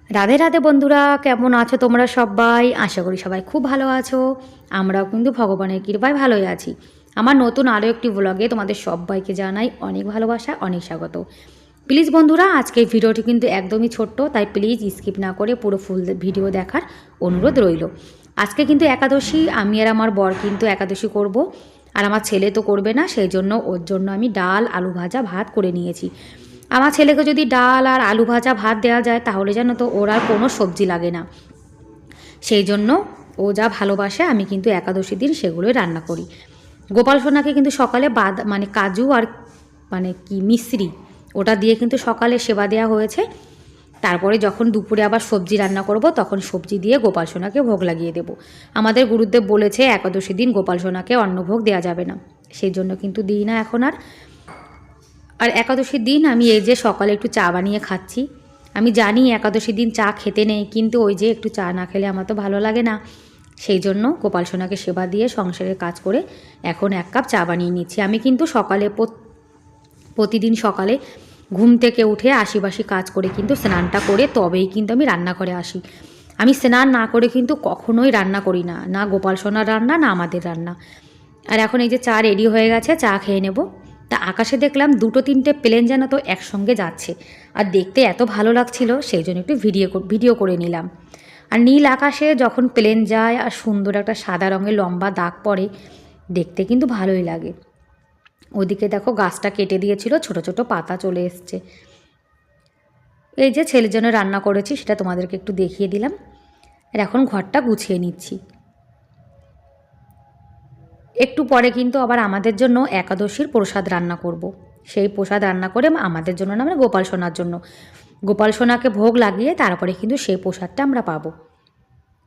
রাধে রাধে বন্ধুরা, কেমন আছো তোমরা সবাই? আশা করি সবাই খুব ভালো আছো। আমরাও কিন্তু ভগবানের কৃপায় ভালোই আছি। আমার নতুন আরও একটি ব্লগে তোমাদের সবাইকে জানাই অনেক ভালোবাসা, অনেক স্বাগত। প্লিজ বন্ধুরা, আজকের ভিডিওটি কিন্তু একদমই ছোট্ট, তাই প্লিজ স্কিপ না করে পুরো ফুল ভিডিও দেখার অনুরোধ রইল। আজকে কিন্তু একাদশী, আমি আর আমার বর কিন্তু একাদশী করব, আর আমার ছেলে তো করবে না, সেই জন্য ওর জন্য আমি ডাল, আলু ভাজা, ভাত করে নিয়েছি। আমার ছেলেকে যদি ডাল আর আলু ভাজা ভাত দেওয়া যায় তাহলে জানো তো ওর আর কোনো সবজি লাগে না। সেই জন্য ও যা ভালোবাসে আমি কিন্তু একাদশী দিন সেগুলোই রান্না করি। গোপাল সোনাকে কিন্তু সকালে মানে কাজু আর মিশ্রি ওটা দিয়ে কিন্তু সকালে সেবা দেওয়া হয়েছে। তারপরে যখন দুপুরে আবার সবজি রান্না করব তখন সবজি দিয়ে গোপাল সোনাকে ভোগ লাগিয়ে দেব। আমাদের গুরুদেব বলেছে একাদশী দিন গোপাল সোনাকে অন্নভোগ দেওয়া যাবে না, সেই জন্য কিন্তু দিই না এখন আর। আর একাদশীর দিন আমি এই যে সকালে একটু চা বানিয়ে খাচ্ছি। আমি জানি একাদশীর দিন চা খেতে নেই, কিন্তু ওই যে একটু চা না খেলে আমার তো ভালো লাগে না। সেই জন্য গোপাল সোনাকে সেবা দিয়ে সংসারের কাজ করে এখন 1 কাপ চা বানিয়ে নিচ্ছি। আমি কিন্তু সকালে প্রতিদিন সকালে ঘুম থেকে উঠে আশিবাসি কাজ করে কিন্তু স্নানটা করে তবেই কিন্তু আমি রান্নাঘরে আসি। আমি স্নান না করে কিন্তু কখনোই রান্না করি না, না গোপাল সোনার রান্না না আমাদের রান্না। আর এখন এই যে চা রেডি হয়ে গেছে, চা খেয়ে নেব। তা আকাশে দেখলাম 2-3টে প্লেন যেন তো একসঙ্গে যাচ্ছে, আর দেখতে এত ভালো লাগছিল, সেই জন্য একটু ভিডিও করে নিলাম। আর নীল আকাশে যখন প্লেন যায় আর সুন্দর একটা সাদা রঙের লম্বা দাগ পড়ে, দেখতে কিন্তু ভালোই লাগে। ওদিকে দেখো গাছটা কেটে দিয়েছিল, ছোট ছোট পাতা চলে এসছে। এই যে ছেলের জন্য রান্না করেছি সেটা তোমাদেরকে একটু দেখিয়ে দিলাম। আর এখন ঘরটা গুছিয়ে নিচ্ছি। একটু পরে কিন্তু আবার আমাদের জন্য একাদশীর প্রসাদ রান্না করব। সেই প্রসাদ রান্না করে আমাদের জন্য না, মানে গোপাল সোনার জন্য, গোপাল সোনাকে ভোগ লাগিয়ে তারপরে কিন্তু সেই প্রসাদটা আমরা পাবো।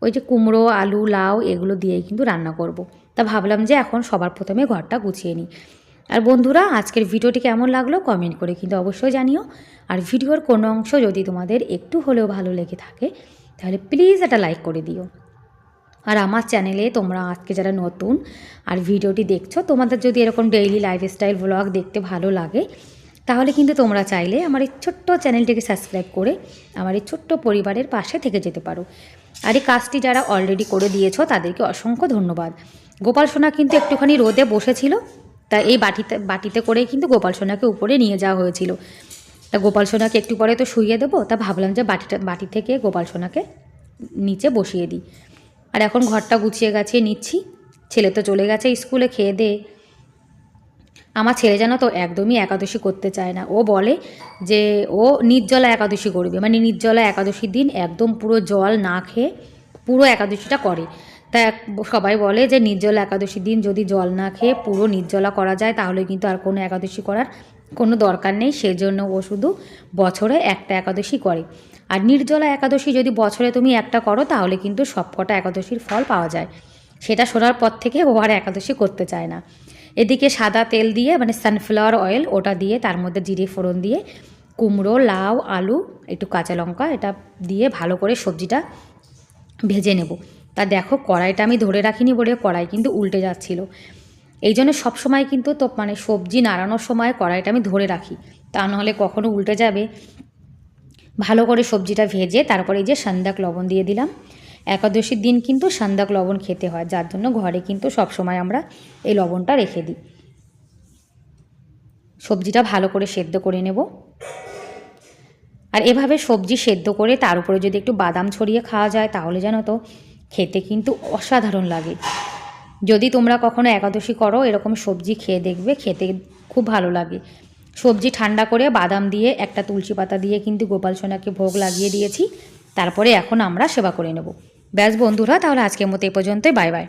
ওই যে কুমড়ো, আলু, লাউ এগুলো দিয়েই কিন্তু রান্না করব। তা ভাবলাম যে এখন সবার প্রথমে ঘরটা গুছিয়ে নিই। আর বন্ধুরা, আজকের ভিডিওটি কেমন লাগলো কমেন্ট করে কিন্তু অবশ্যই জানিও। আর ভিডিওর কোনো অংশ যদি তোমাদের একটু হলেও ভালো লেগে থাকে তাহলে প্লিজ একটা লাইক করে দিও। আর আমার চ্যানেলে তোমরা আজকে যারা নতুন আর ভিডিওটি দেখছো, তোমাদের যদি এরকম ডেইলি লাইফস্টাইল ব্লগ দেখতে ভালো লাগে তাহলে কিন্তু তোমরা চাইলে আমার এই ছোট্ট চ্যানেলটিকে সাবস্ক্রাইব করে আমার এই ছোট্ট পরিবারের পাশে থেকে যেতে পারো। আর এই কাজটি যারা অলরেডি করে দিয়েছো তাদেরকে অসংখ্য ধন্যবাদ। গোপাল সোনা কিন্তু একটুখানি রোদে বসেছিল, তা এই বাটিতে করেই কিন্তু গোপাল সোনাকে উপরে নিয়ে যাওয়া হয়েছিল। তা গোপাল সোনাকে একটু পরে তো শুইয়ে দেবো, তা ভাবলাম যে বাটি থেকে গোপাল সোনাকে নিচে বসিয়ে দিই। আর এখন ঘরটা গুছিয়ে গাছিয়ে নিচ্ছি। ছেলে তো চলে গেছে স্কুলে খেয়ে দে। আমার ছেলে জানো তো একদমই একাদশী করতে চায় না। ও বলে যে ও নির্জলা একাদশী করবে, মানে নির্জলা একাদশীর দিন একদম পুরো জল না খেয়ে পুরো একাদশীটা করে। তা সবাই বলে যে নির্জলা একাদশীর দিন যদি জল না খেয়ে পুরো নির্জলা করা যায় তাহলে কিন্তু আর কোনো একাদশী করার কোনো দরকার নেই। সেজন্য ও শুধু বছরে একটা একাদশী করে। আর নির্জলা একাদশী যদি বছরে তুমি একটা করো তাহলে কিন্তু সবকটা একাদশীর ফল পাওয়া যায়। সেটা শোনার পর থেকে ও আর একাদশী করতে চায় না। এদিকে সাদা তেল দিয়ে, মানে সানফ্লাওয়ার অয়েল, ওটা দিয়ে তার মধ্যে জিরে ফোড়ন দিয়ে কুমড়ো, লাউ, আলু, একটু কাঁচা লঙ্কা এটা দিয়ে ভালো করে সবজিটা ভেজে নেব। তা দেখো কড়াইটা আমি ধরে রাখিনি বলে কড়াই কিন্তু উল্টে যাচ্ছিল। এই জন্য সবসময় কিন্তু তো মানে সবজি নাড়ানোর সময় কড়াইটা আমি ধরে রাখি, তা নাহলে কখনো উল্টে যাবে। ভালো করে সবজিটা ভেজে তারপরে এই যে সান্দাক লবণ দিয়ে দিলাম। একাদশীর দিন কিন্তু সান্দাক লবণ খেতে হয়, যার জন্য ঘরে কিন্তু সবসময় আমরা এই লবণটা রেখে দিই। সবজিটা ভালো করে সেদ্ধ করে নেব। আর এভাবে সবজি সেদ্ধ করে তার উপরে যদি একটু বাদাম ছড়িয়ে খাওয়া যায় তাহলে জানো তো খেতে কিন্তু অসাধারণ লাগে। যদি তোমরা কখনো একাদশী করো এরকম সবজি খেয়ে দেখবে, খেতে খুব ভালো লাগে। সবজি ঠান্ডা করে বাদাম দিয়ে একটা তুলসী পাতা দিয়ে কিন্তু গোপাল সোনাকে ভোগ লাগিয়ে দিয়েছি। তারপরে এখন আমরা সেবা করে নেব। ব্যাস বন্ধুরা, তাহলে আজকের মতো এই পর্যন্তই। Bye bye.